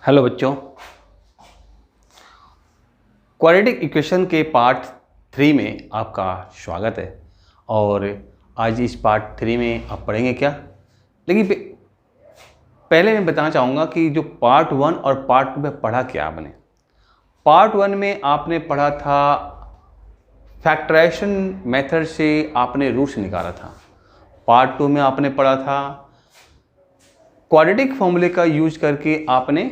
Hello बच्चों, quadratic equation के part 3 में आपका स्वागत है। और आज इस पार्ट 3 में आप पढ़ेंगे क्या, लेकिन पहले मैं बताना चाहूँगा कि जो पार्ट 1 और पार्ट 2 में पढ़ा क्या आपने। पार्ट 1 में आपने पढ़ा था फैक्टराइजेशन मेथड से आपने रूट्स निकाला था। पार्ट 2 में आपने पढ़ा था क्वाड्रेटिक फॉर्मूले का यूज करके आपने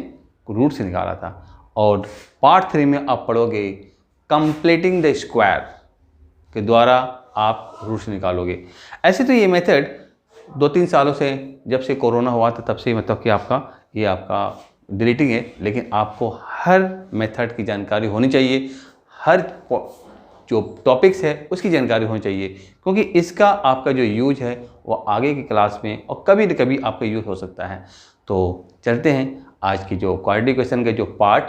रूट्स निकाला था। और पार्ट 3 में आप पढ़ोगे कंप्लीटिंग द स्क्वायर के द्वारा आप रूट्स निकालोगे। ऐसे तो ये मेथड 2-3 सालों से, जब से कोरोना हुआ था तब से मतलब कि आपका डिलीटिंग है, लेकिन आपको हर मेथड की जानकारी होनी चाहिए, हर जो टॉपिक्स है उसकी जानकारी होनी चाहिए, क्योंकि इसका आपका जो यूज है वो आगे की क्लास में और कभी न कभी आपका यूज हो सकता है। तो चलते हैं आज की जो क्वाड्रेटिक इक्वेशन का जो पार्ट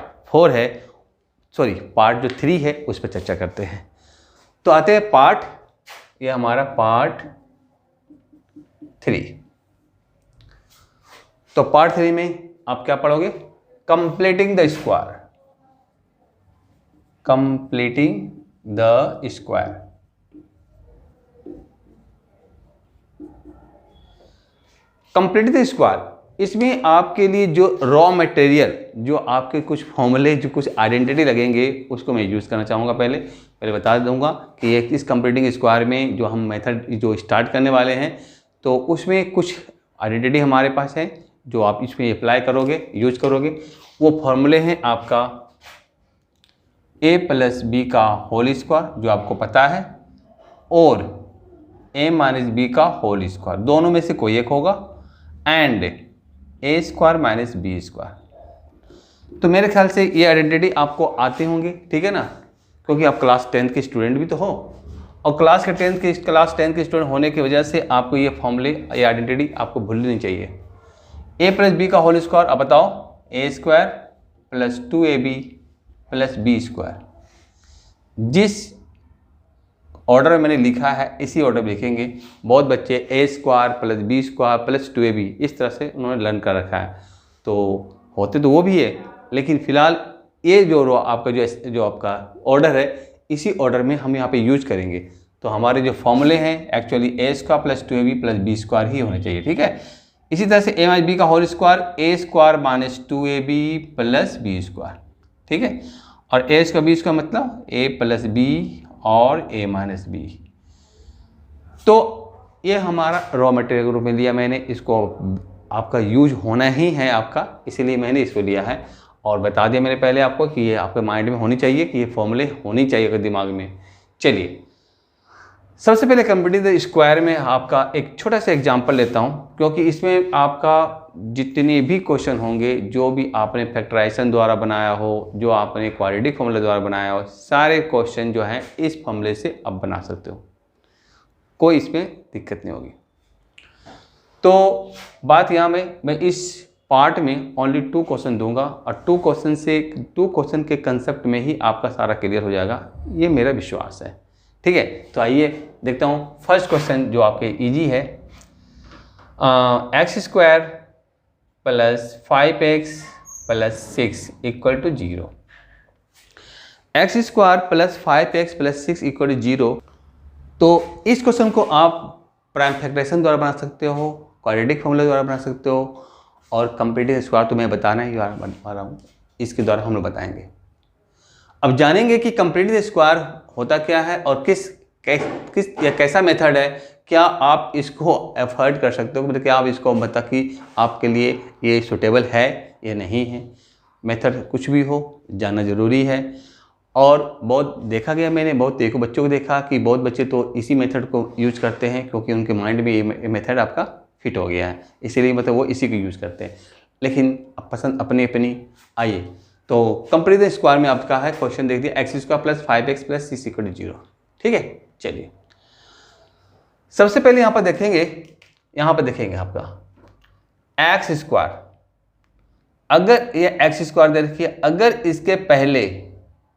3 है उस पर चर्चा करते हैं। तो आते हैं ये हमारा पार्ट 3। तो पार्ट 3 में आप क्या पढ़ोगे? Completing the square. Completing the square. Completing the square, इसमें आपके लिए जो रॉ मटेरियल, जो आपके कुछ फॉर्मूले, जो कुछ आइडेंटिटी लगेंगे, उसको मैं यूज़ करना चाहूँगा। पहले बता दूंगा कि इस कंप्लीटिंग स्क्वायर में जो हम मेथड जो स्टार्ट करने वाले हैं, तो उसमें कुछ आइडेंटिटी हमारे पास है जो आप इसमें अप्लाई करोगे, यूज करोगे। वो फॉर्मूले हैं आपका a + b का होल स्क्वायर, जो आपको पता है, और a - b का होल स्क्वायर, दोनों में से कोई एक होगा, एंड a² - b²। तो मेरे ख्याल से ये आइडेंटिटी आपको आते होंगे, ठीक है ना, क्योंकि आप क्लास 10 के स्टूडेंट भी तो हो, और क्लास 10 के स्टूडेंट होने की वजह से आपको ये फॉर्मूले, ये आइडेंटिटी आपको भूलनी नहीं चाहिए। a + b का होल स्क्वायर, अब बताओ, a² + 2ab + b²। जिस ऑर्डर में मैंने लिखा है इसी ऑर्डर में लिखेंगे। बहुत बच्चे a² + b² + 2ab इस तरह से उन्होंने लर्न कर रखा है, तो होते तो वो भी है, लेकिन फिलहाल ये जो आपका जो आपका ऑर्डर है, इसी ऑर्डर में हम यहाँ पे यूज करेंगे। तो हमारे जो फॉर्मूले हैं एक्चुअली a² + 2ab + b² ही होने चाहिए, ठीक है। इसी तरह से a - b का whole square, a² - 2ab + b², ठीक है। और a का b का मतलब a + b और a - b। तो ये हमारा रॉ मटेरियल के रूप में लिया मैंने, इसको आपका यूज होना ही है आपका, इसीलिए मैंने इसको लिया है। और बता दिया मैंने पहले आपको कि ये आपके माइंड में होनी चाहिए, कि ये फॉर्मूले होनी चाहिए अगर दिमाग में। चलिए, सबसे पहले कंप्लीटिंग द स्क्वायर में आपका एक छोटा सा एग्जांपल लेता हूँ, क्योंकि इसमें आपका जितने भी क्वेश्चन होंगे, जो भी आपने फैक्टराइजेशन द्वारा बनाया हो, जो आपने क्वाड्रेटिक फॉर्मूले द्वारा बनाया हो, सारे क्वेश्चन जो हैं इस फॉर्मूले से आप बना सकते हो, कोई इसमें दिक्कत नहीं होगी। तो बात यहाँ में, मैं इस पार्ट में ओनली 2 क्वेश्चन दूंगा, और 2 क्वेश्चन के कंसेप्ट में ही आपका सारा क्लियर हो जाएगा, ये मेरा विश्वास है, ठीक है। तो आइए देखता हूँ फर्स्ट क्वेश्चन जो आपके इजी है। x² + 5x + 6 = 0। x² + 5x + 6 = 0। तो इस क्वेश्चन को आप प्राइम फैक्टराइजेशन द्वारा बना सकते हो, क्वाड्रेटिक फॉर्मूला द्वारा बना सकते हो, और कंप्लीटिंग स्क्वायर तो मैं बताना ही बता रहा हूँ, इसके द्वारा हम लोग बताएंगे। अब जानेंगे कि कंप्लीटिंग स्क्वायर होता क्या है और किस या कैसा मेथड है। क्या आप इसको एफर्ट कर सकते हो, मतलब क्या आप इसको बता कि आपके लिए ये सूटेबल है या नहीं है। मेथड कुछ भी हो, जानना ज़रूरी है। और बहुत देखा गया, मैंने बहुत बच्चों को देखा कि बहुत बच्चे तो इसी मेथड को यूज करते हैं, क्योंकि उनके माइंड में ये मेथड आपका फिट हो गया है, इसीलिए मतलब वो इसी को यूज़ करते हैं। लेकिन अब पसंद अपनी अपनी। आइए, तो कंप्लीट स्क्वायर में आपका है क्वेश्चन, देख दिया, x² + 5x + 6 = 0, ठीक है। चलिए, सबसे पहले यहाँ पर देखेंगे आपका x²। अगर ये x² देखिए, अगर इसके पहले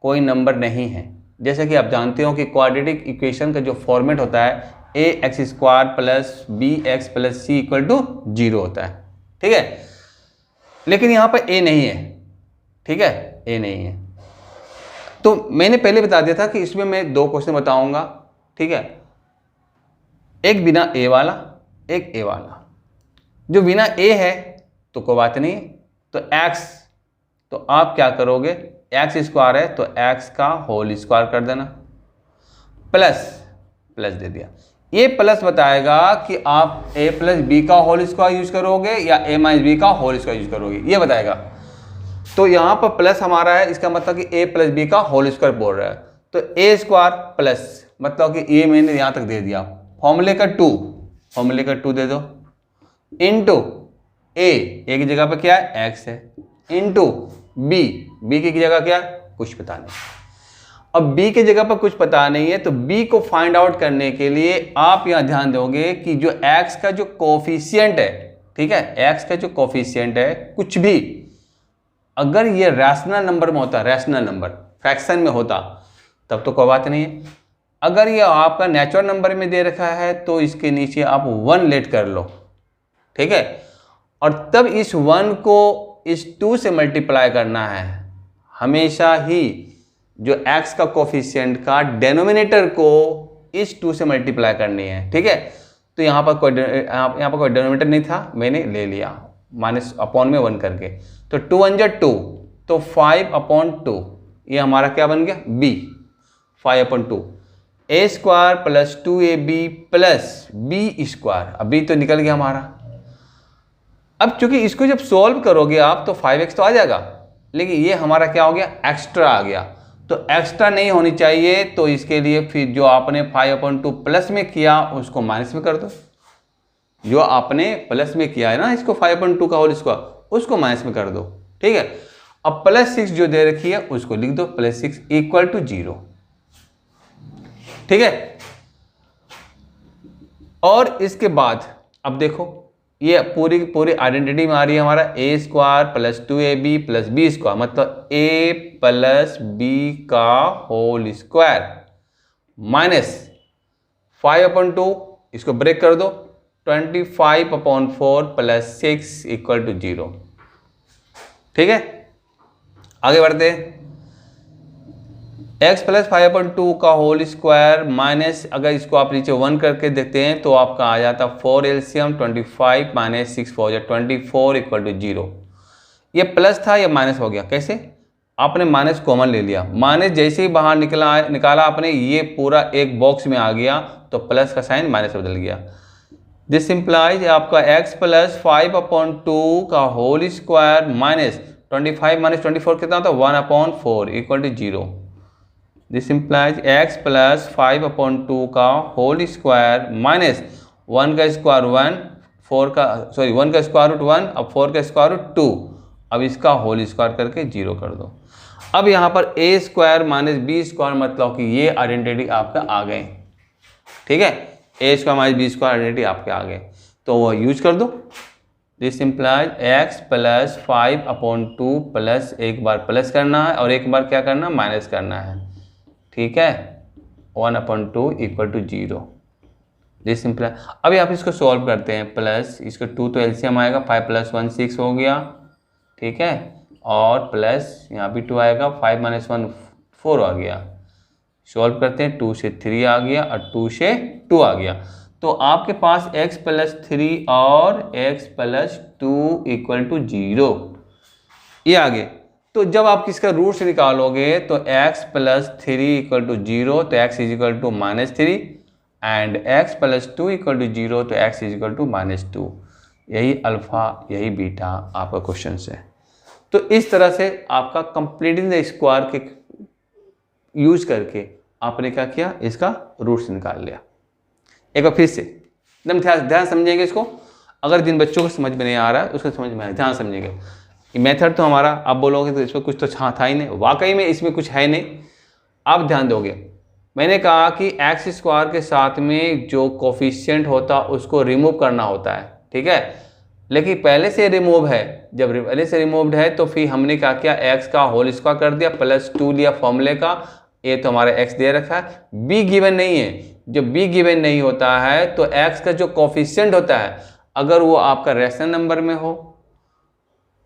कोई नंबर नहीं है, जैसे कि आप जानते हो कि क्वाड्रेटिक इक्वेशन का जो फॉर्मेट होता है ax² + bx + c = 0 होता है, ठीक है। लेकिन यहाँ पर a नहीं है, ठीक है, ए नहीं है। तो मैंने पहले बता दिया था कि इसमें मैं 2 क्वेश्चन बताऊंगा, ठीक है, एक बिना ए वाला, एक ए वाला। जो बिना ए है तो कोई बात नहीं, तो एक्स, तो आप क्या करोगे, एक्स स्क्वायर है तो एक्स का होल स्क्वायर कर देना, प्लस प्लस दे दिया। ये प्लस बताएगा कि आप ए प्लस बी का होल स्क्वायर यूज करोगे या ए माइनस बी का होल स्क्वायर यूज करोगे, ये बताएगा। तो यहाँ पर प्लस हमारा है, इसका मतलब कि ए प्लस बी का होल स्क्वायर बोल रहा है। तो ए स्क्वायर प्लस मतलब कि ये मैंने यहाँ तक दे दिया, फॉर्मूले का 2, फॉर्मूले का 2 दे दो, इनटू ए की जगह पर क्या है एक्स है, इनटू बी की जगह क्या है कुछ पता नहीं। अब b की जगह पर कुछ पता नहीं है, तो b को फाइंड आउट करने के लिए आप यहां ध्यान दोगे कि जो x का जो कोफिशिएंट है, ठीक है, x का जो कोफिशिएंट है, कुछ भी अगर ये रैशनल नंबर में होता, रैशनल नंबर फ्रैक्शन में होता तब तो कोई बात नहीं है। अगर ये आपका नेचुरल नंबर में दे रखा है तो इसके नीचे आप 1 लेट कर लो, ठीक है, और तब इस 1 को इस 2 से मल्टीप्लाई करना है। हमेशा ही जो x का कोफिशिएंट का डेनोमिनेटर को इस 2 से मल्टीप्लाई करनी है, ठीक है। तो यहाँ पर कोई डेनोमिनेटर नहीं था, मैंने ले लिया माइनस अपॉन में 1 करके, तो 2 1 जा 2, तो 5/2 ये हमारा क्या बन गया b, 5/2 a square plus 2ab plus b square. अब b तो निकल गया हमारा। अब चूंकि इसको जब सॉल्व करोगे आप तो 5x तो आ जाएगा, लेकिन ये हमारा क्या हो गया एक्स्ट्रा आ गया, तो एक्स्ट्रा नहीं होनी चाहिए। तो इसके लिए फिर जो आपने 5/2 प्लस में किया उसको माइनस में कर दो, जो आपने प्लस में किया है ना इसको 5/2 का होल स्क्वायर, उसको माइनस में कर दो, ठीक है। अब +6 जो दे रखी है उसको लिख दो, +6 = 0, ठीक है। और इसके बाद अब देखो ये पूरी आइडेंटिटी में आ रही है हमारा a square plus 2ab plus b square, मतलब a प्लस b का होल स्क्वायर माइनस 5/2, इसको ब्रेक कर दो, 25/4 प्लस 6 = 0, ठीक है। आगे बढ़ते हैं, x प्लस 5/2 का होल स्क्वायर माइनस, अगर इसको आप नीचे 1 करके देखते हैं तो आपका आ जाता 4 एलसीएम 25 माइनस 6 4 24 = 0। ये प्लस था ये माइनस हो गया, कैसे, आपने माइनस कॉमन ले लिया, माइनस जैसे ही बाहर निकाला आपने, ये पूरा एक बॉक्स में आ गया, तो प्लस का साइन माइनस बदल गया। दिस इंप्लाइज आपका x प्लस 5/2 का होल स्क्वायर माइनस 25 माइनस 24 कितना होता है 1/4 = 0। दिस इंप्लाइज x प्लस 5/2 का होल स्क्वायर माइनस 1 का स्क्वायर 1, 1 का स्क्वायर रूट 1, अब 4 का स्क्वायर रूट 2, अब इसका होल स्क्वायर करके 0 कर दो। अब यहाँ पर a square minus b square, मतलब कि ये आइडेंटिटी आपका आ गए, ठीक है, a square minus b square identity आपके आ गए, तो वो यूज कर दो। This implies x plus 5/2 plus, एक बार प्लस करना है और एक बार क्या करना माइनस करना है, ठीक है, 1/2 = 0। दिस इंप्लाइज, अभी आप इसको सॉल्व करते हैं, प्लस इसको 2 तो एलसीएम आएगा, 5 + 1 6 हो गया, ठीक है, और प्लस यहाँ भी 2 आएगा, 5 - 1 4 आ गया। सॉल्व करते हैं, 2 से 3 आ गया और 2 से 2 आ गया, तो आपके पास x + 3 और x + 2 = 0, ये आ गए। तो जब आप किसका रूट से निकालोगे तो x + 3 = 0, तो x = -3 एंड x + 2 = 0, तो x = -2। यही अल्फा यही बीटा आपका क्वेश्चन है। तो इस तरह से आपका कंप्लीटिंग द स्क्वायर के यूज करके आपने क्या किया, इसका रूट से निकाल लिया। एक बार फिर से एकदम ध्यान समझेंगे इसको, अगर जिन बच्चों को समझ में नहीं आ रहा है उसको समझ में आए, ध्यान समझेंगे। मेथड तो हमारा आप बोलोगे तो इसमें कुछ तो था ही नहीं, वाकई में इसमें कुछ है नहीं, आप ध्यान दोगे। मैंने कहा कि एक्स स्क्वायर के साथ में जो कोफिशिएंट होता उसको रिमूव करना होता है, ठीक है, लेकिन पहले से रिमूव है, जब पहले से रिमूव्ड है तो फिर हमने क्या किया, एक्स का होल स्क्वायर कर दिया, +2 लिया फॉर्मूले का, ये तो हमारा एक्स दे रखा है, बी गिवन नहीं है। जब बी गिवन नहीं होता है तो एक्स का जो कोफिशिएंट होता है, अगर वो आपका रैशनल नंबर में हो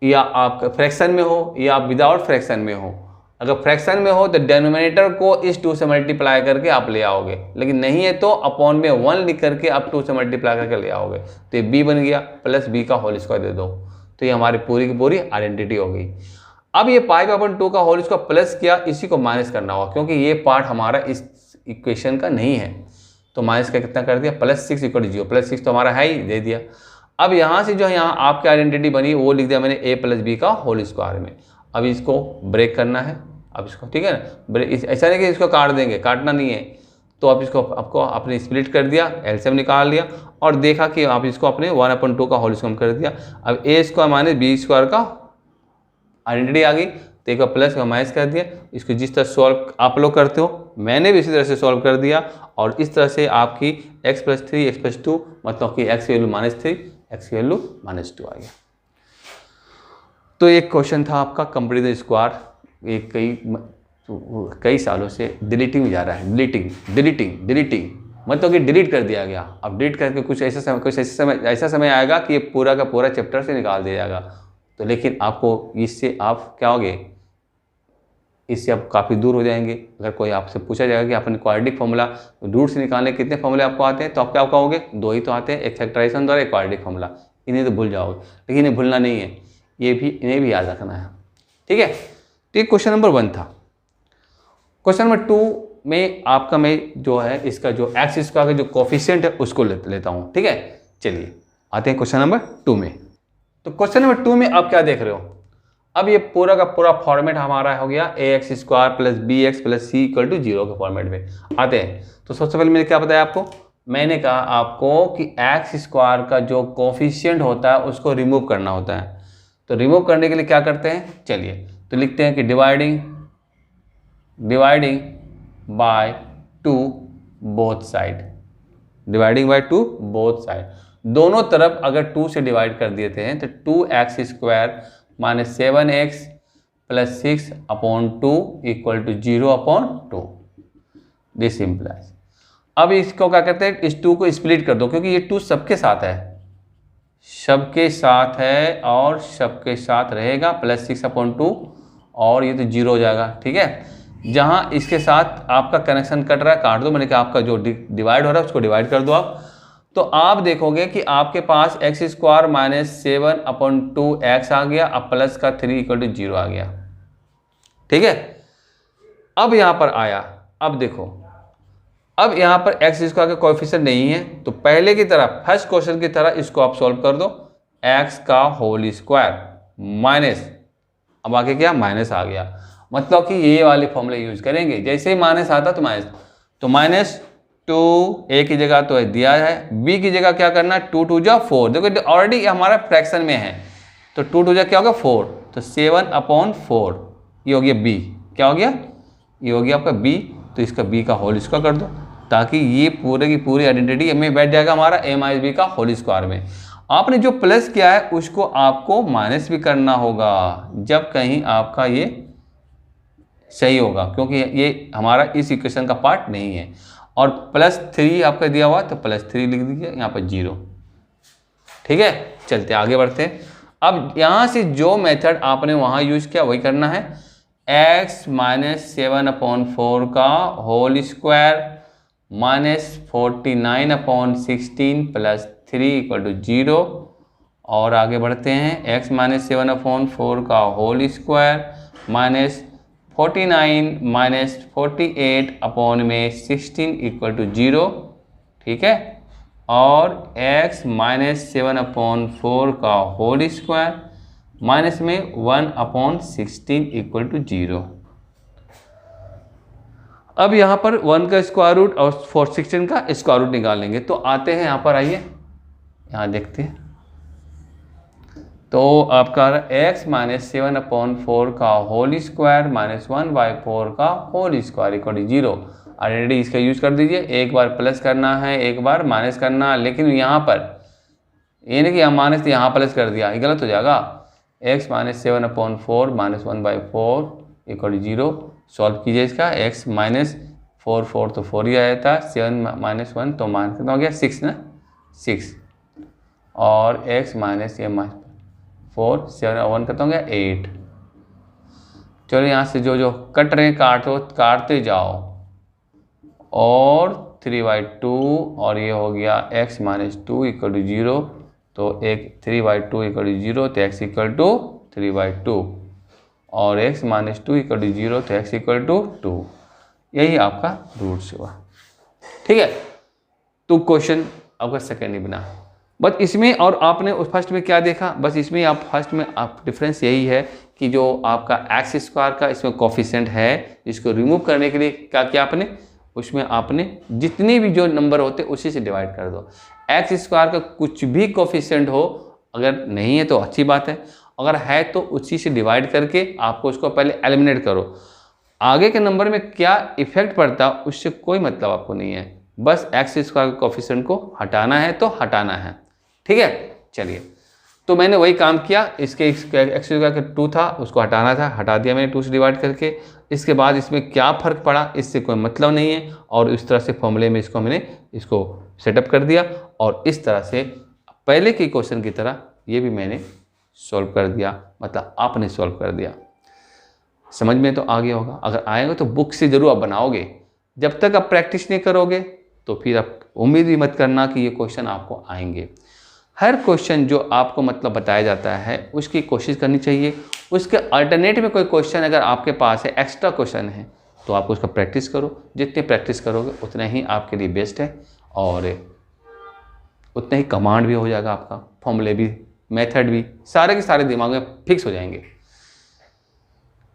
या आप फ्रैक्शन में हो या आप विदाउट फ्रैक्शन में हो। अगर फ्रैक्शन में हो तो डेनोमिनेटर को इस 2 से मल्टीप्लाई करके आप ले आओगे, लेकिन नहीं है तो अपॉन में 1 लिख करके आप 2 से मल्टीप्लाई करके ले आओगे। तो ये b बन गया प्लस b का होल स्क्वायर दे दो, तो ये हमारी पूरी की पूरी आइडेंटिटी हो गई। अब ये π/2 का होल स्क्वायर प्लस किया, इसी को माइनस करना होगा क्योंकि ये पार्ट हमारा इस इक्वेशन का नहीं है, तो माइनस का कितना कर दिया +6 = 0, +6 तो हमारा है ही, दे दिया। अब यहाँ से जो यहाँ आपकी आइडेंटिटी बनी वो लिख दिया मैंने a + b का होल स्क्वायर में। अब इसको ब्रेक करना है, अब इसको ठीक है ना, ऐसा नहीं कि इसको काट देंगे, काटना नहीं है। तो आप इसको आपको आपने स्प्लिट कर दिया, एलसीएम निकाल लिया और देखा कि आप इसको अपने 1/2 का होल स्क्वायर कर दिया। अब a² - b² का आइडेंटिटी आ गई, तो एक बार प्लस का माइनस कर दिया। इसको जिस तरह सॉल्व आप लोग करते हो मैंने भी इसी तरह से सॉल्व कर दिया, और इस तरह से आपकी x + 3 x + 2 मतलब कि x की वैल्यू -3 x की वैल्यू -2 आ गया। तो एक क्वेश्चन था आपका कंप्लीट द स्क्वायर, ये कई सालों से डिलीटिंग में जा रहा है, डिलीटिंग मतलब कि डिलीट कर दिया गया। अब डिलीट करके कुछ ऐसा समय आएगा कि ये पूरा का पूरा चैप्टर से निकाल दिया जाएगा। तो लेकिन आपको इससे आप क्या होगे, इससे आप काफ़ी दूर हो जाएंगे। अगर कोई आपसे पूछा जाएगा कि आपने क्वाड्रेटिक फॉर्मूला रूट से निकालने कितने फॉर्मूले आपको आते हैं, तो आप क्या कहोगे, 2 ही तो आते हैं, एक फैक्टराइजेशन द्वारा एक क्वाड्रेटिक फॉर्मूला। इन्हें तो भूल जाओगे, लेकिन इन्हें भूलना नहीं है, इन्हें भी याद रखना है, ठीक है। तो ये क्वेश्चन नंबर 1 था। क्वेश्चन नंबर 2 में आपका मैं जो है इसका जो x² का जो कोफिशिएंट है उसको लेता हूँ, ठीक है। चलिए आते हैं क्वेश्चन नंबर 2 में। तो क्वेश्चन नंबर 2 में आप क्या देख रहे हो, अब ये पूरा का पूरा फॉर्मेट हमारा हो गया ax² + bx + c = 0 के फॉर्मेट में आते हैं। तो सबसे पहले मैंने क्या बताया आपको, मैंने कहा आपको कि x² का जो कोफिशिएंट होता है उसको रिमूव करना होता है। तो रिमूव करने के लिए क्या करते हैं, चलिए तो लिखते हैं कि dividing by 2 both side, dividing by 2 both side, दोनों तरफ अगर 2 से डिवाइड कर देते हैं तो 2x² - 7x + 6/2 = 0/2, दिस इम्प्लाइज। अब इसको क्या करते हैं, इस 2 को स्प्लिट कर दो, क्योंकि ये 2 सबके साथ है, सबके साथ है और सबके साथ रहेगा, +6/2 और ये तो 0 हो जाएगा, ठीक है। जहाँ इसके साथ आपका कनेक्शन कट रहा है काट दो, मैंने कहा आपका जो डिवाइड हो रहा है उसको डिवाइड कर दो आप। तो आप देखोगे कि आपके पास x² - 7/2x आ गया, अब प्लस का 3 = 0 आ गया, ठीक है। अब यहाँ पर आया, अब देखो अब यहाँ पर x² का कोएफिशिएंट नहीं है, तो पहले की तरह फर्स्ट क्वेश्चन की तरह इसको आप सॉल्व कर दो, x का होल स्क्वायर माइनस, अब आगे क्या माइनस आ गया, मतलब कि ये वाले फॉर्मूले यूज करेंगे। जैसे ही माइनस आता तो -2 a की जगह तो दिया है, b की जगह क्या करना, 2 × 2 = 4, देखो ऑलरेडी हमारा फ्रैक्शन में है, तो 2 × 2 = क्या होगा 4, तो 7/4 ये हो गया b, क्या हो गया, ये हो गया आपका b। तो इसका b का होल स्क्वायर कर दो, ताकि ये पूरे की पूरी आइडेंटिटी में बैठ जाएगा हमारा a - b का होल स्क्वायर में। आपने जो प्लस किया है उसको आपको माइनस भी करना होगा जब कहीं आपका ये सही होगा, क्योंकि ये हमारा इस इक्वेशन का पार्ट नहीं है। और +3 आपका दिया हुआ तो +3 लिख दीजिए, यहाँ पर 0, ठीक है। चलते आगे बढ़ते हैं। अब यहाँ से जो मेथड आपने वहाँ यूज किया वही करना है, x - 7/4 का होल स्क्वायर -49/16 + 3 = 0। और आगे बढ़ते हैं, x - 7/4 का होल स्क्वायर -49 - 48/16 = 0, ठीक है। और x - 7/4 का होल स्क्वायर माइनस में 1/16 = 0। अब यहाँ पर 1 का स्क्वायर रूट और 16 का स्क्वायर रूट निकालेंगे। तो आते हैं यहाँ पर, आइए यहाँ देखते हैं। तो आपका x - 7/4 का होल स्क्वायर -1/4 का होल स्क्वायर = 0। आइडेंटिटी इसका यूज कर दीजिए, एक बार प्लस करना है एक बार माइनस करना, लेकिन यहाँ पर ये नहीं कि हम माइनस यहाँ प्लस कर दिया, ये गलत हो जाएगा। x - 7/4 -1/4 = 0। सॉल्व कीजिए इसका, x -4 तो 4 ही आया था, 7 - 1 तो कितना हो गया 6 ना, 6, और x माइनस ये 4 7 1 करता हूँ 8। चलो यहाँ से जो जो कट रहे हैं काटते जाओ, और 3/2 और ये हो गया x - 2 = 0। तो एक 3/2 = 0 तो x = 3/2 और x - 2 = 0 तो x = 2। यही आपका रूट्स हुआ। ठीक है, तो क्वेश्चन आपका सेकेंड ही बना। बस इसमें और आपने उस फर्स्ट में क्या देखा, बस इसमें आप फर्स्ट में आप डिफरेंस यही है कि जो आपका x² का इसमें कोफिशिएंट है, इसको रिमूव करने के लिए क्या किया आपने, उसमें आपने जितने भी जो नंबर होते उसी से डिवाइड कर दो। x² का कुछ भी कोफिशिएंट हो, अगर नहीं है तो अच्छी बात है, अगर है तो उसी से डिवाइड करके आपको उसको पहले एलिमिनेट करो। आगे के नंबर में क्या इफेक्ट पड़ता उससे कोई मतलब आपको नहीं है, बस x² के कोफिशिएंट को हटाना है तो हटाना है। ठीक है, चलिए, तो मैंने वही काम किया। इसके x² का 2 था, उसको हटाना था, हटा दिया मैंने 2 से डिवाइड करके। इसके बाद इसमें क्या फ़र्क पड़ा इससे कोई मतलब नहीं है, और इस तरह से फॉर्मूले में मैंने इसको सेटअप कर दिया, और इस तरह से पहले के क्वेश्चन की तरह ये भी मैंने सॉल्व कर दिया, मतलब आपने सॉल्व कर दिया। समझ में तो आ गया होगा। अगर आएगा तो बुक से ज़रूर आप बनाओगे, जब तक आप प्रैक्टिस नहीं करोगे तो फिर आप उम्मीद भी मत करना कि ये क्वेश्चन आपको आएंगे। हर क्वेश्चन जो आपको मतलब बताया जाता है उसकी कोशिश करनी चाहिए। उसके अल्टरनेट में कोई क्वेश्चन अगर आपके पास है, एक्स्ट्रा क्वेश्चन है, तो आप उसका प्रैक्टिस करो। जितने प्रैक्टिस करोगे उतना ही आपके लिए बेस्ट है, और उतना ही कमांड भी हो जाएगा आपका, फॉर्मूले भी, मेथड भी, सारे के सारे दिमाग में फिक्स हो जाएंगे।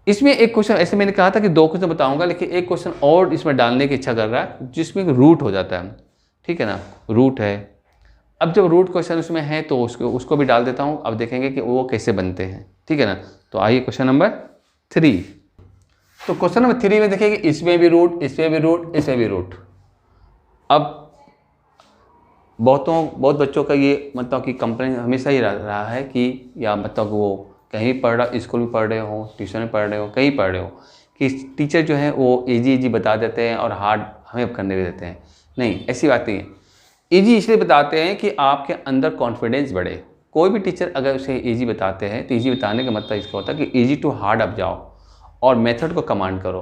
इसमें एक क्वेश्चन ऐसे मैंने कहा था कि 2 क्वेश्चन बताऊंगा, लेकिन एक क्वेश्चन और इसमें डालने की इच्छा कर रहा है जिसमें रूट हो जाता है। ठीक है ना, रूट है। अब जब रूट क्वेश्चन उसमें है तो उसको भी डाल देता हूं। अब देखेंगे कि वो कैसे बनते हैं। ठीक है ना, तो आइए क्वेश्चन नंबर 3। तो क्वेश्चन नंबर 3 में देखिए कि इसमें भी रूट, इसमें भी रूट, इसमें भी रूट। अब बहुत बच्चों का ये मतलब कि कंप्लेन हमेशा ही रहा है कि, या मतलब वो कहीं भी पढ़ रहा, स्कूल में पढ़ रहे हो, ट्यूशन में पढ़ रहे हो, कहीं पढ़ रहे हो, कि टीचर जो है वो इजी बता देते हैं और हार्ड हमें करने भी देते हैं। नहीं, ऐसी बात नहीं है। इजी इसलिए बताते हैं कि आपके अंदर कॉन्फिडेंस बढ़े। कोई भी टीचर अगर उसे इजी बताते हैं तो इजी बताने का मतलब इसका होता है कि इजी टू हार्ड आप जाओ और मेथड को कमांड करो,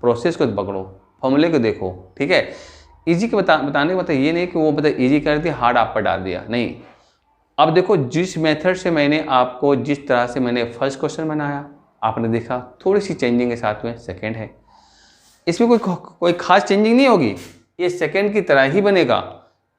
प्रोसेस को पकड़ो, फॉर्मूले को देखो। ठीक है, इजी के बताने का मतलब ये नहीं कि वो मतलब इजी कर दिया, हार्ड आप पर डाल दिया, नहीं। अब देखो, जिस मेथड से मैंने आपको, जिस तरह से मैंने फर्स्ट क्वेश्चन बनाया, आपने देखा थोड़ी सी चेंजिंग के साथ में सेकंड है। इसमें कोई खास चेंजिंग नहीं होगी, ये सेकंड की तरह ही बनेगा।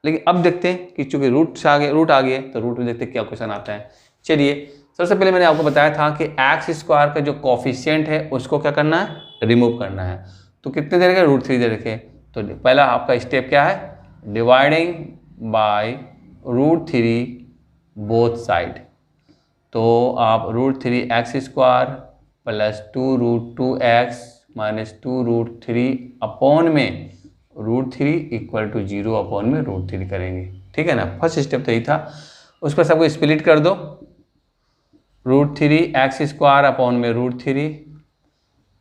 लेकिन अब देखते हैं कि चूंकि रूट आ गए तो रूट में देखते हैं क्या क्वेश्चन आता है। चलिए, सबसे पहले मैंने आपको बताया था कि x² का जो कोफिशिएंट है उसको क्या करना है, रिमूव करना है। तो कितने दे रखे, √3 दे रखे। तो पहला आपका स्टेप क्या है, डिवाइडिंग बाय √3 बोथ साइड। तो आप √3x² plus 2√2x minus 2√3 upon में √3 = 0 अपॉन में √3 करेंगे। ठीक है ना, फर्स्ट स्टेप तो यही था। उस पर सबको स्प्लिट कर दो, √3x² अपॉन में √3,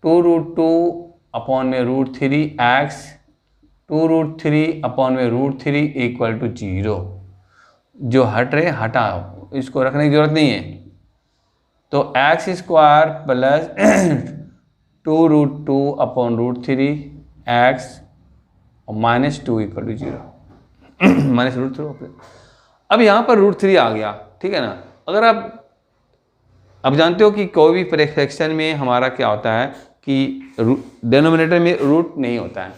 2√2 अपॉन में √3x, 2√3 अपॉन में √3 = 0। जो हट रहे हटाओ, इसको रखने की जरूरत नहीं है। तो x² प्लस 2√2 अपॉन √3x और -2 = 0 -√3। अब यहाँ पर √3 आ गया। ठीक है ना, अगर आप अब जानते हो कि कोई भी फ्रैक्शन में हमारा क्या होता है कि डिनोमिनेटर में रूट नहीं होता है।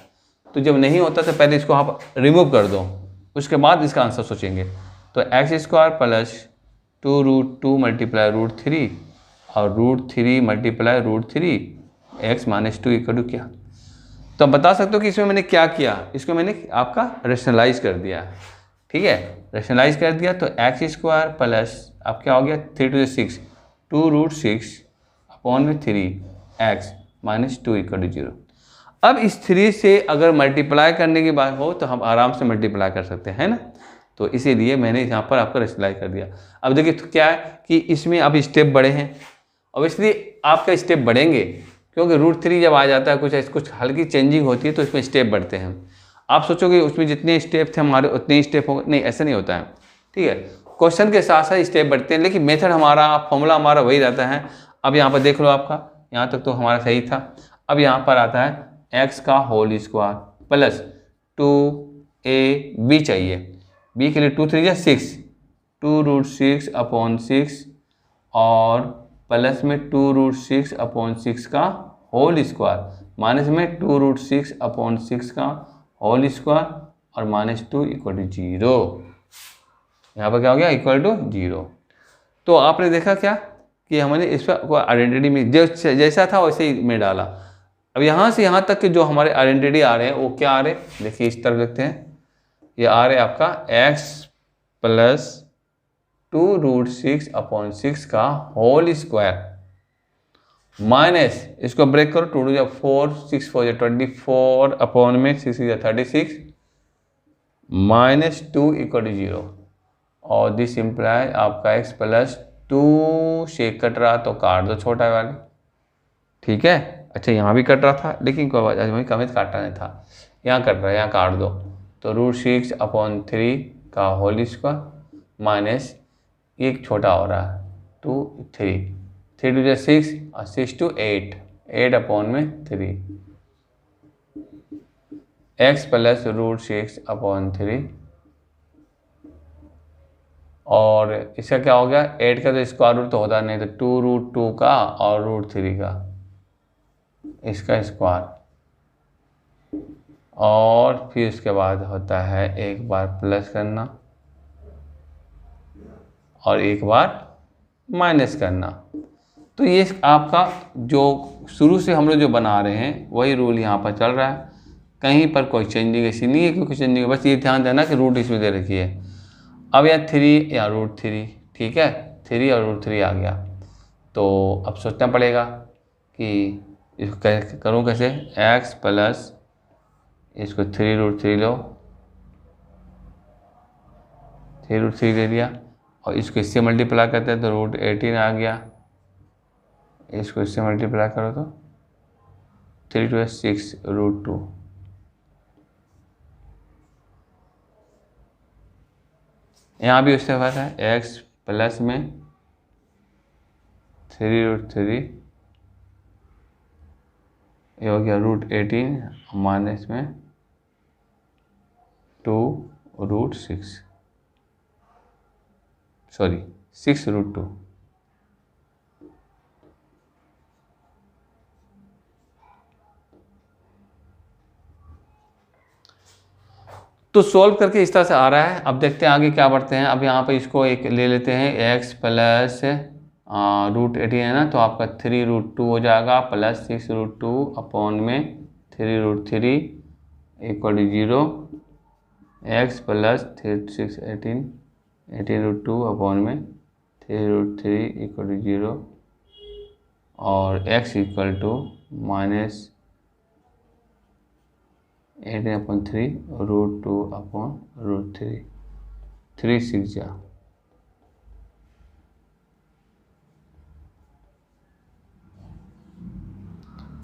तो जब नहीं होता तो पहले इसको आप रिमूव कर दो, उसके बाद इसका आंसर सोचेंगे। तो x² प्लस 2√2 मल्टीप्लाई √3 और √3 मल्टीप्लाई √3 x - 2 = क्या। तो आप बता सकते हो कि इसमें मैंने क्या किया, इसको मैंने आपका रेशनलाइज कर दिया। ठीक है, रेशनलाइज कर दिया। तो x² प्लस अब क्या हो गया, 3 to the 6, 2√6 अपॉन में 3x - 2 = 0। अब इस 3 से अगर मल्टीप्लाई करने की बात हो तो हम आराम से मल्टीप्लाई कर सकते हैं ना। तो इसीलिए मैंने यहाँ पर आपका रेशनलाइज कर दिया। अब देखिए तो क्या है कि इसमें अब स्टेप बड़े हैं, और इसलिए आपका स्टेप बढ़ेंगे, क्योंकि √3 जब आ जाता है, कुछ हल्की चेंजिंग होती है तो इसमें स्टेप बढ़ते हैं। आप सोचोगे उसमें जितने स्टेप थे हमारे उतने ही स्टेप होंगे, नहीं, ऐसा नहीं होता है। ठीक है, क्वेश्चन के साथ साथ स्टेप बढ़ते हैं, लेकिन मेथड हमारा, फॉर्मूला हमारा वही रहता है। अब यहाँ पर देख लो, आपका यहाँ तक तो हमारा सही था। अब यहाँ पर आता है x का होल स्क्वायर प्लस 2ab चाहिए। b के लिए 2 3 6, 2√6/6 और प्लस में 2√6/6 का होल स्क्वायर, माइनस में 2√6/6 का होल स्क्वायर और -2 = 0। यहाँ पर क्या हो गया? Equal to 0। तो आपने देखा क्या कि हमने इस पर आइडेंटिटी में जैसा था वैसे ही में डाला। अब यहाँ से यहाँ तक के जो हमारे आइडेंटिटी आ रहे हैं वो क्या आ रहे हैं? देखिए इस तरफ देखते हैं, ये आ रहे हैं आपका x प्लस 2√6/6 का होल स्क्वायर माइनस, इसको ब्रेक करो, 2 2 4, 6 4 24 अपॉन में 6 36 -2 = 0। और दिस इम्प्लाई आपका x प्लस 2 से कट रहा तो काट दो छोटा वाले, ठीक है। अच्छा यहाँ भी कट रहा था लेकिन कोई बात वही कमित काटना नहीं था, यहाँ कट रहा है, यहाँ काट दो। तो √6/3 का होल स्क्वायर माइनस एक छोटा हो रहा है 2 3 3 2 6 और 6 2 8 8/3 x प्लस √6/3 और इसका क्या हो गया? 8 का तो स्क्वायर रूट तो होता नहीं, तो 2√2 का और √3 का इसका स्क्वायर, और फिर उसके बाद होता है एक बार प्लस करना और एक बार माइनस करना। तो ये आपका जो शुरू से हम लोग जो बना रहे हैं वही रूल यहाँ पर चल रहा है, कहीं पर कोई चेंजिंग ऐसी नहीं है कि कुछ चेंजिंग है। बस ये ध्यान देना कि रूट इसमें दे रखी है। अब यहाँ 3 या √3, ठीक है, 3 और √3 आ गया। तो अब सोचना पड़ेगा कि इसको करूँ कैसे? x प्लस इसको 3√3 लो, 3√3 ले लिया और इसको इससे मल्टीप्लाई करते हैं तो √18 आ गया। इसको इससे मल्टीप्लाई करो तो 3 2 6 √2। यहाँ भी उसके पास है x प्लस में 3√3, ये हो गया √18 माइनस में 2√6, सॉरी 6√2। तो सॉल्व करके इस तरह से आ रहा है। अब देखते हैं आगे क्या बढ़ते हैं। अब यहाँ पे इसको एक ले लेते हैं x प्लस √18 है ना, तो आपका 3√2 हो जाएगा प्लस 6√2 में 3√3 = 0। x प्लस 6 18 18√2 में 3√3 = 0 और x = -18/3 √2/√3 3 6 जा।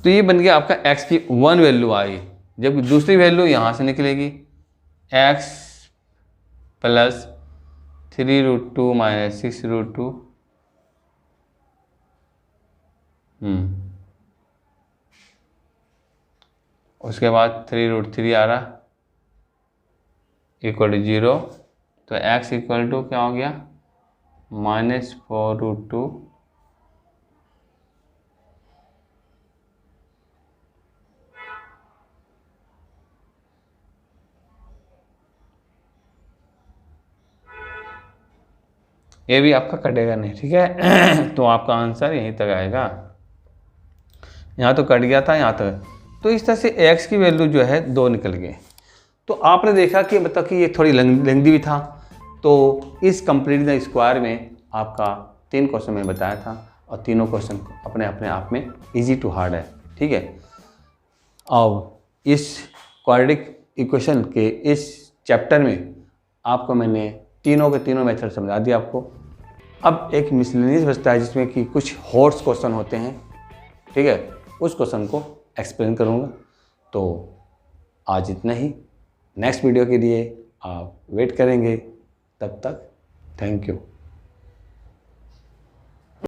तो ये बन गया आपका x की 1 वैल्यू आई, जबकि दूसरी वैल्यू यहाँ से निकलेगी x प्लस 3√2 माइनस 6√2 उसके बाद 3√3 आ रहा = 0। तो x = क्या हो गया? -4√2 ये भी आपका कटेगा नहीं, ठीक है। तो आपका आंसर यहीं तक आएगा। यहाँ तो कट गया था, यहाँ तक। तो इस तरह से x की वैल्यू जो है 2 निकल गए। तो आपने देखा कि मतलब कि ये थोड़ी लेंथी भी था। तो इस कंप्लीट द स्क्वायर में आपका 3 क्वेश्चन मैंने बताया था और तीनों क्वेश्चन अपने अपने आप में इजी टू हार्ड है, ठीक है। और इस क्वाड्रेटिक इक्वेशन के इस चैप्टर में आपको मैंने तीनों के तीनों मेथड समझा दिया आपको। अब एक मिसलेनियस बचता है जिसमें कि कुछ हॉट्स क्वेश्चन होते हैं, ठीक है, उस क्वेश्चन को एक्सप्लेन करूँगा। तो आज इतना ही। नेक्स्ट वीडियो के लिए आप वेट करेंगे, तब तक थैंक यू।